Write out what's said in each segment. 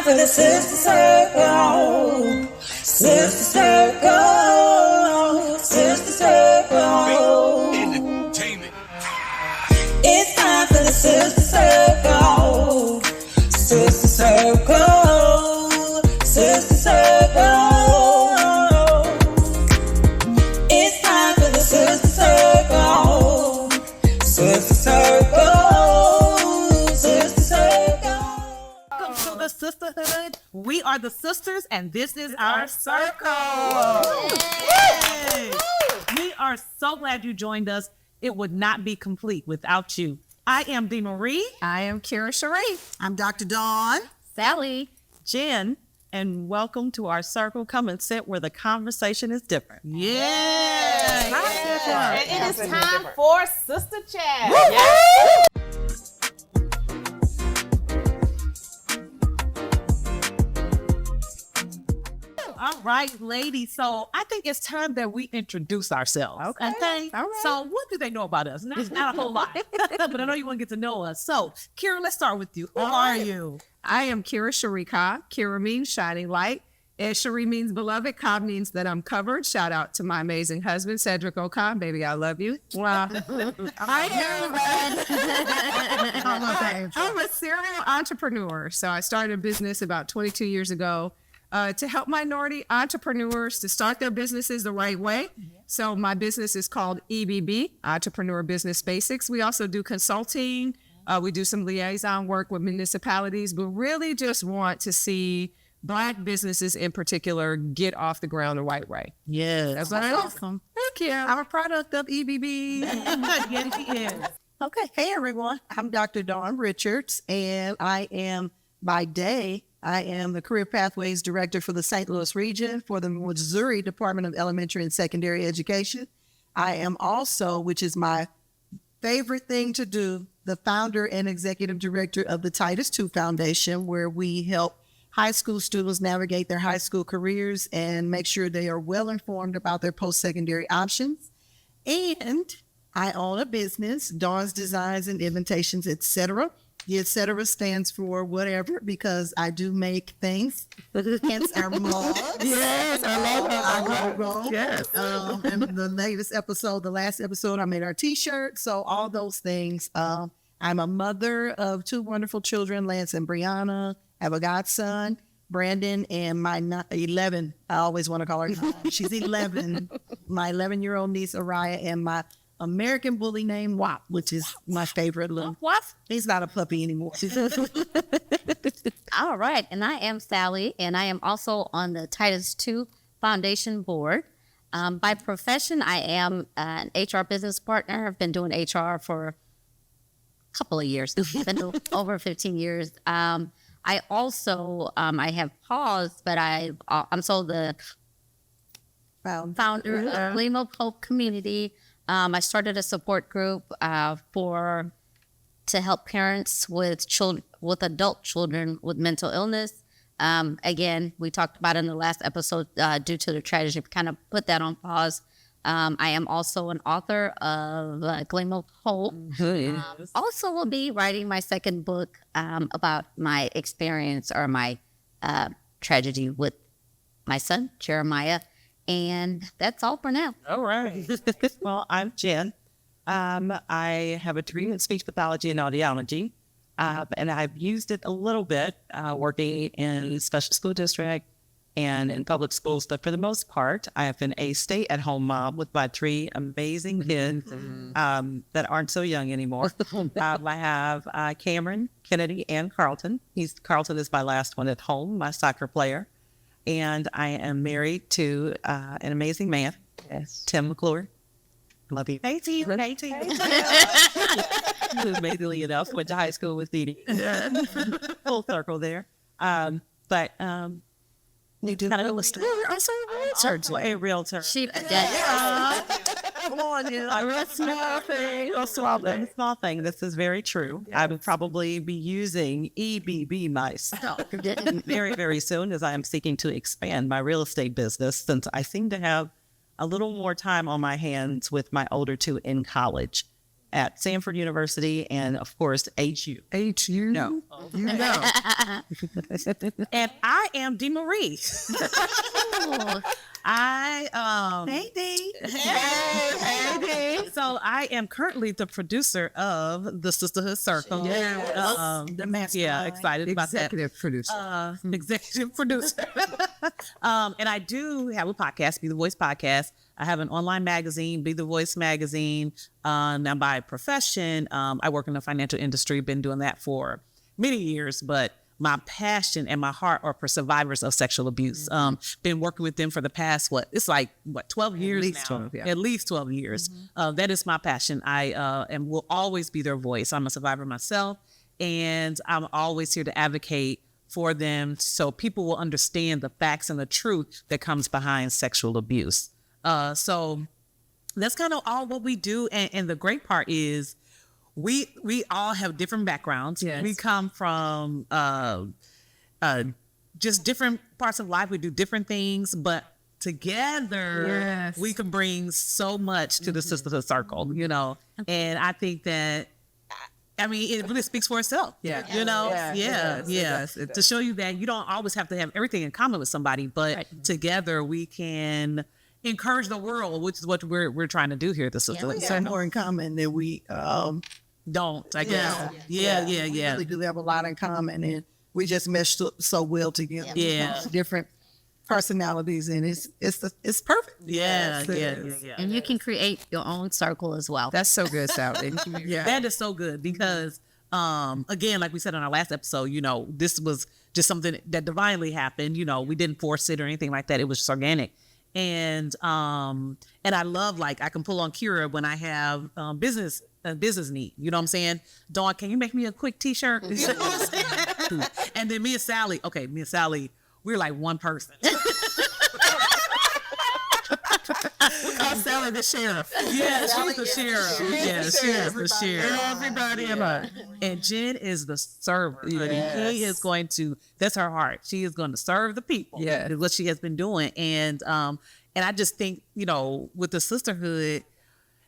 for the Sister Circle. Sister Circle. Sister Circle. Entertainment. It's time for the Sister Circle. Sister Circle. Sister Circle. It's time for the Sister Circle. Sister Circle. Sister Circle. Welcome to the Sisterhood. We are the sisters, and this is our circle. Yay! We are so glad you joined us. It would not be complete without you. I am Dee Marie. I am Kira Cherie. I'm Dr. Dawn. Sally. Jen, and welcome to our circle. Come and sit where the conversation is different. Yeah. And it is time for Sister Chat. All right, ladies. So I think it's time that we introduce ourselves. Okay. All right. So what do they know about us? Not a whole lot, but I know you want to get to know us. So, Kira, let's start with you. Who are you? I am Kira Cherie Cobb. Kira means shining light. And Cherie means beloved. Cobb means that I'm covered. Shout out to my amazing husband, Cedric O'Cobb. Baby, I'm a serial entrepreneur. So I started a business about 22 years ago to help minority entrepreneurs to start their businesses the right way. So my business is called EBB, Entrepreneur Business Basics. We also do consulting. We do some liaison work with municipalities, but really just want to see Black businesses in particular get off the ground the right way. Yes. That's what I awesome. Thank you. I'm a product of EBB. Yes, she is. Okay. Hey, everyone. I'm Dr. Dawn Richards, and I am the Career Pathways Director for the St. Louis region for the Missouri Department of Elementary and Secondary Education. I am also, which is my favorite thing to do, the founder and executive director of the Titus II Foundation, where we help high school students navigate their high school careers and make sure they are well informed about their post-secondary options. And I own a business, Dawn's Designs and Invitations, etc. The etc. stands for whatever, because I do make things. Hence our mug. Yes, Our logo. Yes. And the last episode, I made our t-shirt. So all those things. I'm a mother of two wonderful children, Lance and Brianna. I have a godson, Brandon, and my 11. I always want to call her. She's 11. My 11-year-old niece, Araya, and my American bully named Wop, which is my favorite little. What? He's not a puppy anymore. All right. And I am Sally, and I am also on the Titus II Foundation board. By profession, I am an HR business partner. I've been doing HR for a couple of years. Been over 15 years. I also, I have paused, but I'm so the founder of Lima Pope Community. I started a support group to help parents with adult children with mental illness. Again, we talked about in the last episode, due to the tragedy, kind of put that on pause. I am also an author of Gleam of Hope. Also will be writing my second book about my experience or my tragedy with my son, Jeremiah. And that's all for now. All right. Well, I'm Jen. I have a degree in speech pathology and audiology, and I've used it a little bit working in special school district and in public schools. But for the most part, I have been a stay-at-home mom with my three amazing kids that aren't so young anymore. I have Cameron, Kennedy, and Carlton. Carlton is my last one at home, my soccer player. And I am married to an amazing man, Tim McClure. Love you. Hey, Tim. Hey, Tim. Amazingly enough, went to high school with Dee Dee. Full circle there. But you do kind of a realtor. She Come on, a small thing. This is very true. Yes. I would probably be using EBB myself very, very soon, as I am seeking to expand my real estate business, since I seem to have a little more time on my hands with my older two in college. at Stanford University and, of course, HU. HU? No. No. And I am DeMarie. Hey, Dee. So I am currently the producer of the Sisterhood Circle. The mastermind. Yeah, excited about that. Executive producer. Executive producer. And I do have a podcast, Be the Voice Podcast. I have an online magazine, Be the Voice Magazine. Now by profession, I work in the financial industry, been doing that for many years, but my passion and my heart are for survivors of sexual abuse. Been working with them for the past, 12 years least now? 12, yeah. At least 12 years. That is my passion. I and will always be their voice. I'm a survivor myself, and I'm always here to advocate for them so people will understand the facts and the truth that comes behind sexual abuse. So that's kind of all what we do. And the great part is we all have different backgrounds. Yes. We come from just different parts of life. We do different things, but together Yes. we can bring so much to the Sisterhood Circle, you know. And I think that, I mean, it really speaks for itself. Yeah. You know? Yeah, it does, it To does. show you that you don't always have to have everything in common with somebody, but together we can encourage the world, which is what we're trying to do here at the Sisterhood. We have more in common than we Don't, I guess. Yeah. We really do have a lot in common, and we just meshed up so well together. Yeah. Different personalities, and it's perfect. Yeah. And you can create your own circle as well. That's so good, Sally. Yeah. That is so good because, again, like we said on our last episode, you know, this was just something that divinely happened. You know, we didn't force it or anything like that. It was just organic. And I love, like, I can pull on Kira when I have business need. You know what I'm saying? Dawn, can you make me a quick T-shirt? You know what I'm saying? And then me and Sally, we're like one person. We call Sally the sheriff. Yeah, she's the sheriff. Yeah, she's the sheriff. Everybody in a... And Jen is the server. She is going to, that's her heart. She is going to serve the people. Yes. Is what she has been doing. And I just think, you know, with the Sisterhood,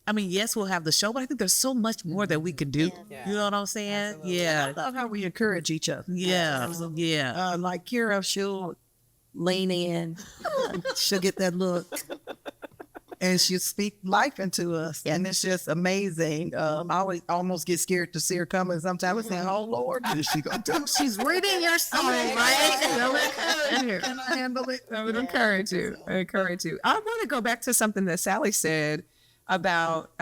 I mean, yes, we'll have the show, but I think there's so much more that we could do. You know what I'm saying? I Yeah. love how we encourage each other. Yeah. Yeah. Like Kira, she'll lean in, she'll get that look, and she'll speak life into us, and it's just amazing. I always almost get scared to see her coming. Sometimes I say, "Oh Lord, what is she gonna do?" She's reading your soul, right? Can I handle it? I would encourage you. I want to go back to something that Sally said about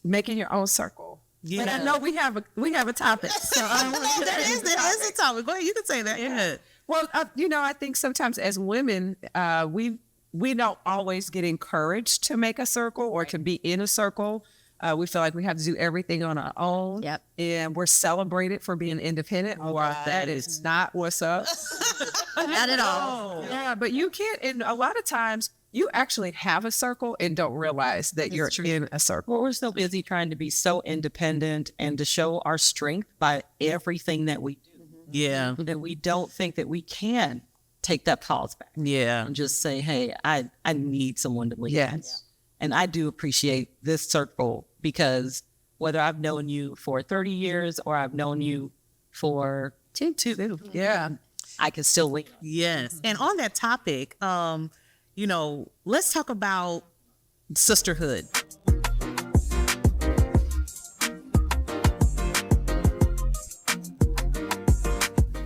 making your own circle. Yeah. But I know we have a topic. So That's a topic. Go ahead. You can say that. Yeah. well, you know, I think sometimes as women, we don't always get encouraged to make a circle or to be in a circle. We feel like we have to do everything on our own. Yep. And we're celebrated for being independent. Or that is not what's up. Not at all. Yeah, but you can't. And a lot of times, you actually have a circle and don't realize that you're in a circle. Well, we're so busy trying to be so independent and to show our strength by everything that we do Yeah. that we don't think that we can take that pause back Yeah. and just say, hey, I need someone to lead. Yes. And I do appreciate this circle because whether I've known you for 30 years or I've known you for two, Yeah. I can still lead. Yes. And on that topic, you know, let's talk about sisterhood.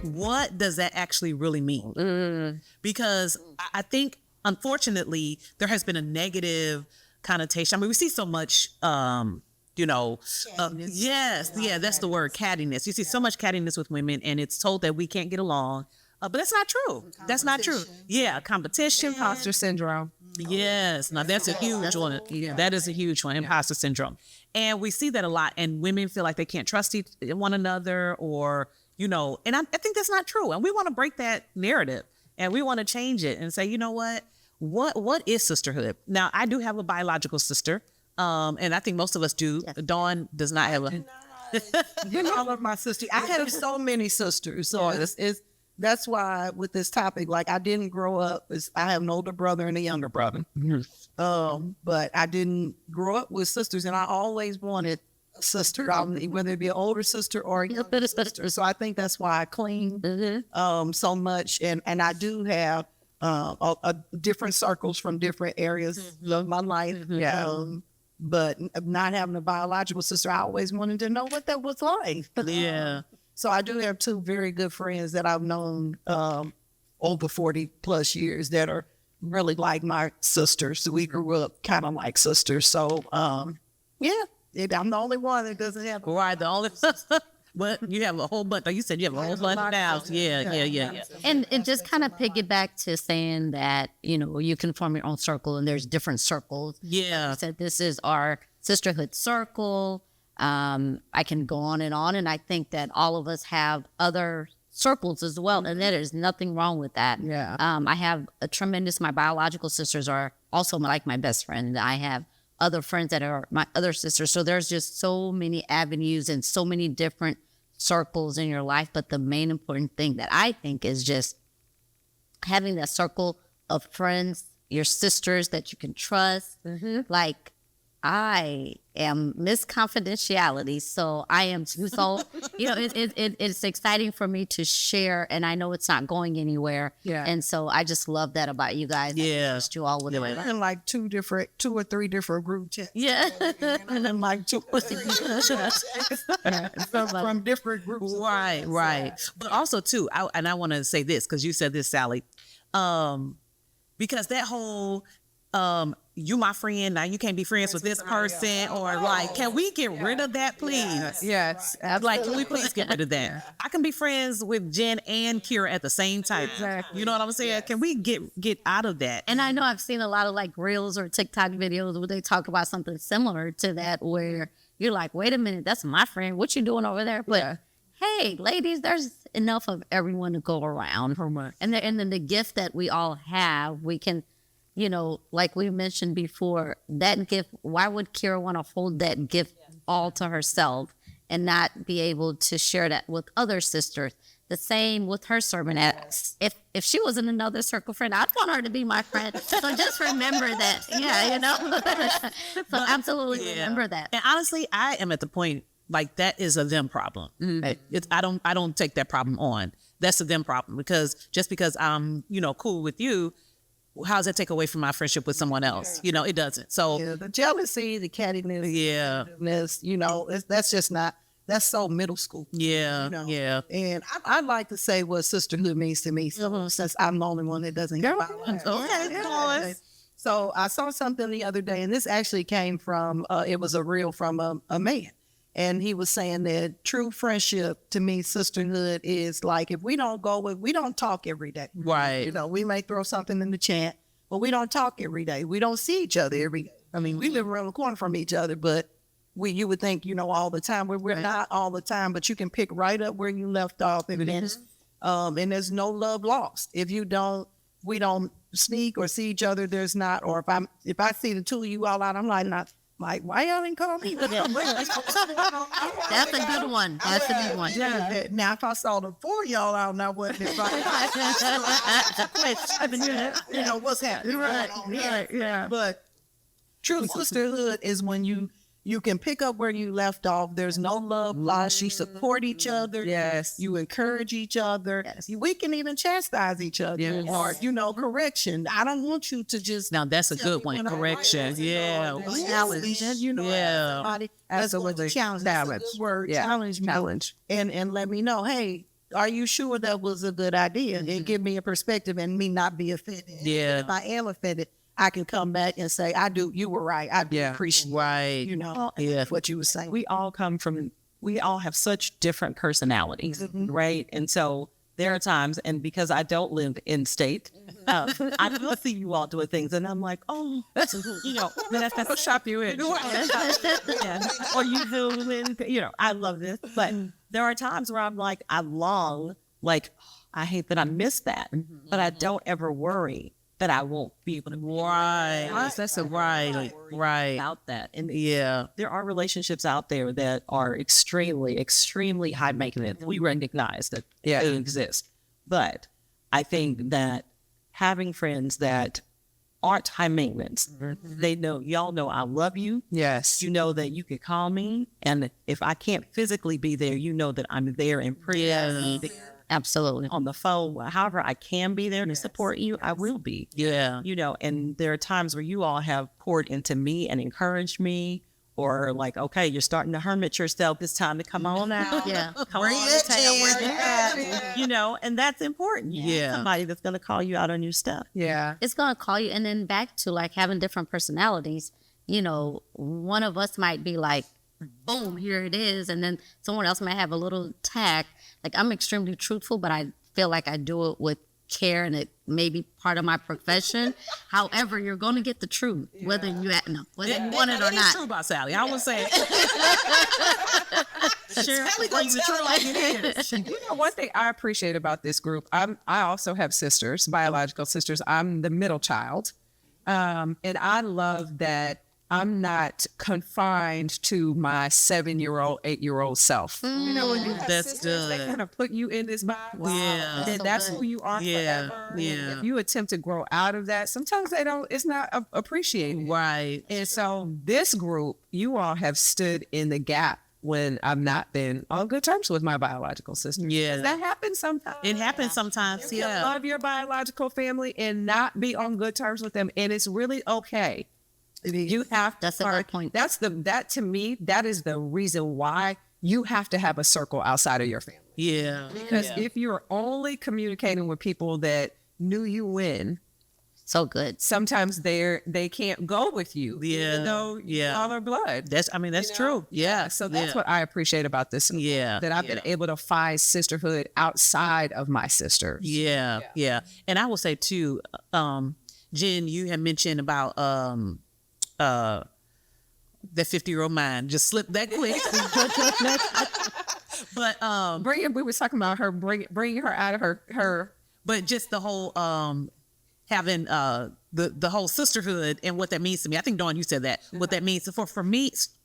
What does that actually really mean? Because I think, unfortunately, there has been a negative connotation. I mean, we see so much, you know, yes, yeah, that's the word, cattiness. You see so much cattiness with women, and it's told that we can't get along. But that's not true. That's not true. Yeah, competition. Imposter syndrome. Yes. Now that's a huge one. That is a huge one, imposter syndrome. And we see that a lot. And women feel like they can't trust one another or, you know, and I think that's not true. And we want to break that narrative and we want to change it and say, you know what is sisterhood? Now, I do have a biological sister. And I think most of us do. Yes. Dawn does not have a. You know, I love my sister. I have so many sisters, so that's why with this topic, like I didn't grow up I have an older brother and a younger brother. But I didn't grow up with sisters, and I always wanted a sister, whether it be an older sister or a younger sister. So I think that's why I cling so much, and I do have different circles from different areas of my life. But not having a biological sister, I always wanted to know what that was like. Yeah. So I do have two very good friends that I've known over 40 plus years that are really like my sisters. So we grew up kind of like sisters. So I'm the only one that doesn't have. Right. The only. But you have a whole bunch. You said you have a whole bunch now. Yeah. And just kind of piggyback to saying that, you can form your own circle and there's different circles. Yeah. You said this is our sisterhood circle. I can go on. And I think that all of us have other circles as well. And there is nothing wrong with that. Yeah. I have my biological sisters are also like my best friend. I have other friends that are my other sisters. So there's just so many avenues and so many different circles in your life. But the main important thing that I think is just having that circle of friends, your sisters that you can trust. Like, I am Miss Confidentiality, so I am so it's exciting for me to share, and I know it's not going anywhere. Yeah. And so I just love that about you guys. Yeah. I trust you all with it. In like two or three different group chats. Yeah. And then like two or three from different groups. Right. But also too, I want to say this because you said this, Sally, because that whole you my friend, now you can't be friends with this person, or like, can we get rid of that, please? Yes. Like, can we please get rid of that? I can be friends with Jen and Kira at the same time. Exactly. You know what I'm saying? Can we get out of that? And I know I've seen a lot of like reels or TikTok videos where they talk about something similar to that, where you're like, wait a minute, that's my friend. What you doing over there? But hey, ladies, there's enough of everyone to go around. And then the gift that we all have, we can, like we mentioned before, that gift, why would Kira want to hold that gift all to herself and not be able to share that with other sisters? The same with her servant acts. If she was in another circle friend, I'd want her to be my friend. So just remember that. Yeah, So absolutely remember that. And honestly, I am at the point, like, that is a them problem. I don't take that problem on. That's a them problem, because just because I'm, cool with you, how does that take away from my friendship with someone else? It doesn't. So The jealousy, the cattiness, that's just not, that's so middle school. Yeah. And I'd like to say what sisterhood means to me, since I'm the only one that doesn't get violent. Okay. So I saw something the other day, and this actually came from, it was a reel from a man. And he was saying that true friendship, to me, sisterhood is like, if we don't talk every day. Right. We may throw something in the chat, but we don't talk every day. We don't see each other every day. I mean, we live around the corner from each other, but you would think, all the time. We're not all the time, but you can pick right up where you left off. And there's no love lost. If we don't speak or see each other, there's not, or if I see the two of you all out, I'm like, why y'all didn't call me? That's a good one. That's a good one. Yeah. Now, if I saw the four of y'all out, I wouldn't what's happening? Right. Yeah. But true sisterhood is when you can pick up where you left off. There's no love lost. You support each other. Yes. You encourage each other. Yes. We can even chastise each other. Yes. Or, correction. I don't want you to just. Now that's a good one. Correction. Yeah. Challenge. Yeah. Somebody, Absolutely. challenge. Challenge. That's a good word. Yeah. Challenge me. And let me know, hey, are you sure that was a good idea? And give me a perspective and me not be offended. Yeah. If I am offended, I can come back and say, you were right. I do appreciate Right. what you were saying. We all have such different personalities, right? And so there are times, and because I don't live in state, I will see you all doing things, and I'm like, oh, that's I'll shop you in. yeah. Or you do, and I love this. But there are times where I'm like, I hate that I missed that, but I don't ever worry that I won't be able to. Right. That's a right. About that. And Yeah. there are relationships out there that are extremely, extremely high maintenance. We recognize that they exist. But I think that having friends that aren't high maintenance, they know, y'all know I love you. Yes. You know that you can call me. And if I can't physically be there, you know that I'm there in prayer, Absolutely. on the phone. However I can be there to support you, I will be. Yeah. You know, and there are times where you all have poured into me and encouraged me, or like, okay, you're starting to hermit yourself. It's time to come on out. Yeah. Come on and tell where you're at. You know, and that's important. Yeah. Somebody that's going to call you out on your stuff. Yeah. It's going to call you. And then back to like having different personalities. You know, one of us might be like, boom, here it is. And then someone else might have a little tact. Like, I'm extremely truthful, but I feel like I do it with care, and it may be part of my profession. However, you're going to get the truth, whether you want it or It's not. true about Sally. I would say. Sally brings the truth like it is. You know, one thing I appreciate about this group, I also have sisters, biological sisters. I'm the middle child. And I love that I'm not confined to my 7-year-old, 8-year-old self. You know, when you have That's sisters, they good. kind of put you in this box. Yeah. And that's who you are Yeah, forever. yeah. And if you attempt to grow out of that, sometimes it's not appreciated. Right. And so this group, you all have stood in the gap when I've not been on good terms with my biological sister. Yeah. That happens sometimes. It happens sometimes. You can Yeah. love your biological family and not be on good terms with them, and it's really okay. You have That's a good point. That to me, that is the reason why you have to have a circle outside of your family. Yeah. Because if you're only communicating with people that knew you when, So good. sometimes they can't go with you. Yeah. Even though Yeah. all are blood. That's true. Yeah. So that's Yeah. what I appreciate about this. Yeah. That I've been able to find sisterhood outside of my sisters. Yeah. Yeah. And I will say too, Jen, you had mentioned about that 50-year-old mind just slipped that quick. But We were talking about her bringing her out of her. but just the whole having the whole sisterhood and what that means to me. I think Dawn, you said that. What that means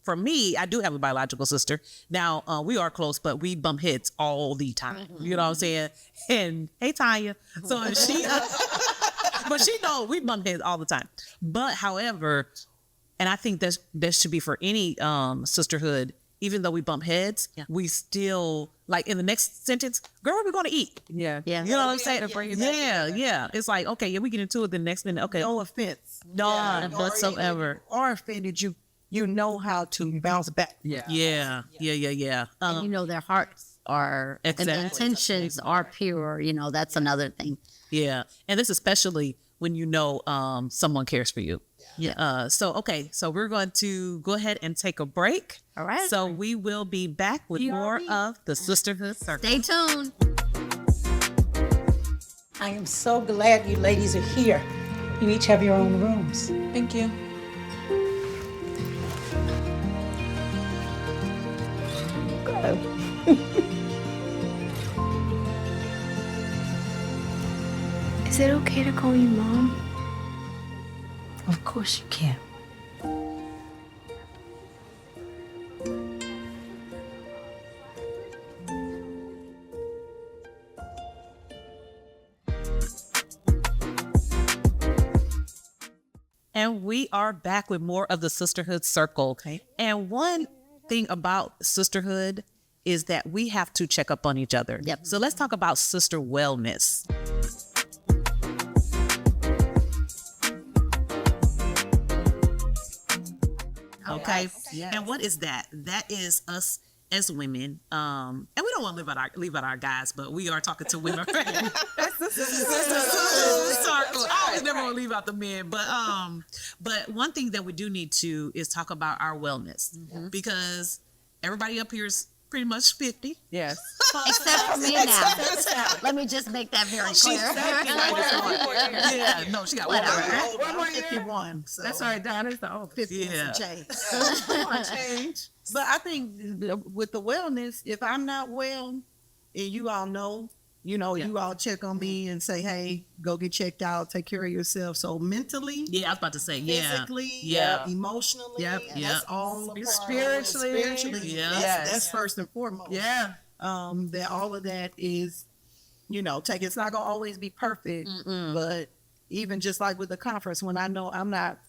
for me, I do have a biological sister. Now we are close, but we bump heads all the time. You know what I'm saying? And hey, Tanya. So she, but she knows we bump heads all the time. But however, and I think that should be for any sisterhood. Even though we bump heads, we still, like in the next sentence, girl, what are we going to eat? Yeah. Yeah. You know what I'm saying? Yeah. It's like, okay, yeah, we get into it the next minute. Okay. No offense. None whatsoever. Or offended you. You know how to bounce back. Yeah. Yeah. And you know, their hearts are, and Exactly. the intentions are pure. You know, that's another thing. Yeah. And this especially when you know someone cares for you. Yeah. So we're going to go ahead and take a break. All right. So we will be back with more of the Sisterhood Circle. Stay tuned. I am so glad you ladies are here. You each have your own rooms. Thank you. Is it okay to call you Mom? Of course you can. And we are back with more of the Sisterhood Circle. Okay. And one thing about sisterhood is that we have to check up on each other. Yep. So let's talk about sister wellness. Okay. Yes. And what is that? That is us as women. And we don't want to leave out our guys, but we are talking to women. That's the circle. I always never want to leave out the men, but one thing that we do need to is talk about our wellness because everybody up here is pretty much 50. Yes. Except for me now. Let me just make that very clear. Yeah, no, she got one more. 51. So. That's all right, Donna. It's the old 50. Yeah. Change. Change. But I think with the wellness, if I'm not well, and you all know, you all check on me and say, hey, go get checked out, take care of yourself. So mentally, Yeah, I was about to say, yeah. physically, Yeah. emotionally, Yep. that's all a part. Spiritually. Yeah. That's first and foremost. Yeah. That all of that is it's not gonna always be perfect, but even just like with the conference, when I know I'm not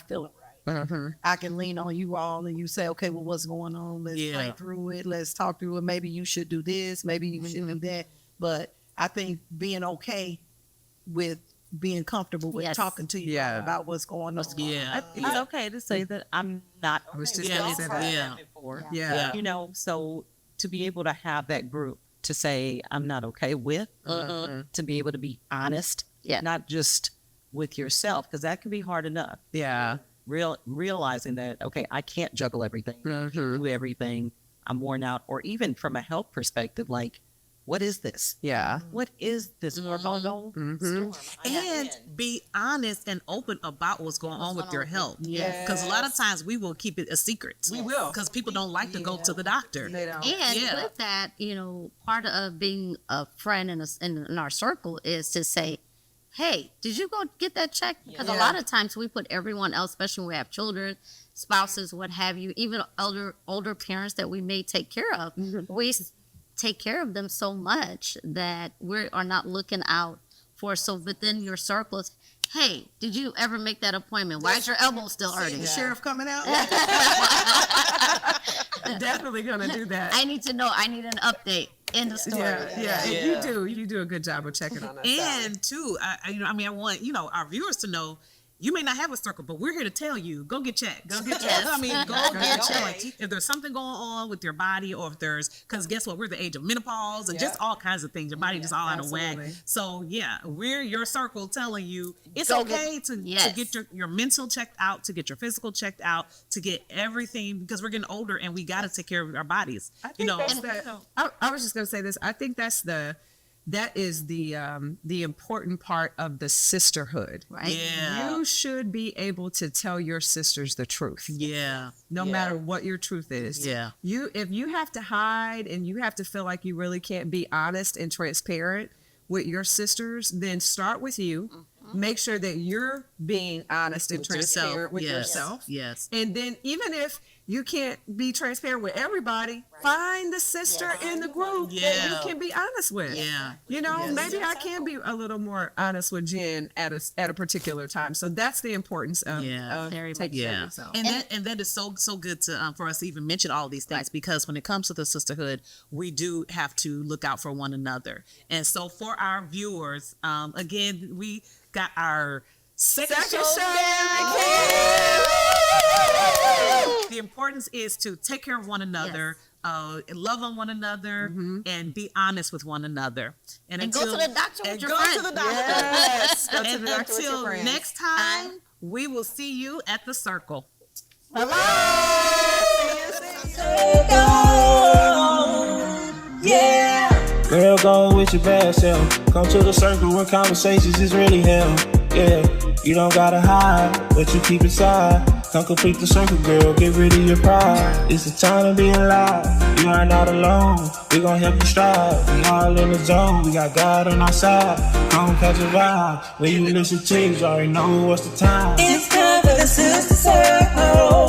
feeling right, I can lean on you all and you say, okay, well, what's going on? Let's pray through it. Let's talk through it. Maybe you should do this. Maybe you should do that. But I think being okay with being comfortable with talking to you about what's going on. Yeah. It's okay to say that I'm not. I was just Yeah, gonna say that. Yeah. So to be able to have that group to say I'm not okay with, to be able to be honest, not just with yourself, because that can be hard enough. Yeah. Realizing that, okay, I can't juggle everything, do everything. I'm worn out, or even from a health perspective, like, what is this? Yeah. What is this hormonal storm I have And in? be honest and open about what's going on with your health. Yes. Because a lot of times we will keep it a secret. We will. Because people don't like to go to the doctor. They don't. And with that, part of being a friend in our circle is to say, hey, did you go get that checked? Because a lot of times we put everyone else, especially when we have children, spouses, what have you, even older parents that we may take care of. We take care of them so much that we are not looking out for. So within your circles, hey, did you ever make that appointment? Why is your elbow still hurting? The sheriff coming out? Definitely gonna do that. I need to know. I need an update. End of story. Yeah. You do a good job of checking on us. And too, I want, our viewers to know, you may not have a circle, but we're here to tell you, go get checked. Go get checked. Go get checked. If there's something going on with your body, or if because guess what? We're the age of menopause and just all kinds of things. Your body just all out of whack. So we're your circle telling you it's okay to get your mental checked out, to get your physical checked out, to get everything, because we're getting older and we got to take care of our bodies. I think I was just gonna say this. I think that is the important part of the sisterhood. Right? Yeah. You should be able to tell your sisters the truth. Yeah. No matter what your truth is. Yeah. If you have to hide and you have to feel like you really can't be honest and transparent with your sisters, then start with you. Make sure that you're being honest and transparent with yourself. Yes. And then even if you can't be transparent with everybody, find the sister in the group that you can be honest with. Yeah. Maybe I can be a little more honest with Jen at a particular time. So that's the importance of taking care of yourself. And that is so good to for us to even mention all these things, because when it comes to the sisterhood, we do have to look out for one another. And so for our viewers, again, we got our second show. The importance is to take care of one another, love on one another, and be honest with one another. And go to the doctor with your friend. Yes. Go to And the doctor with your until friends. next time, we will see you at the circle. Girl, go with your bad self. Come to the circle where conversations is really hell. Yeah, you don't gotta hide what you keep inside. Come complete the circle, girl, get rid of your pride. It's the time to be alive, you are not alone. We gon' help you strive, we all in the zone. We got God on our side, come catch a vibe. When you listen to, you already know what's the time. It's time for the Sister Circle.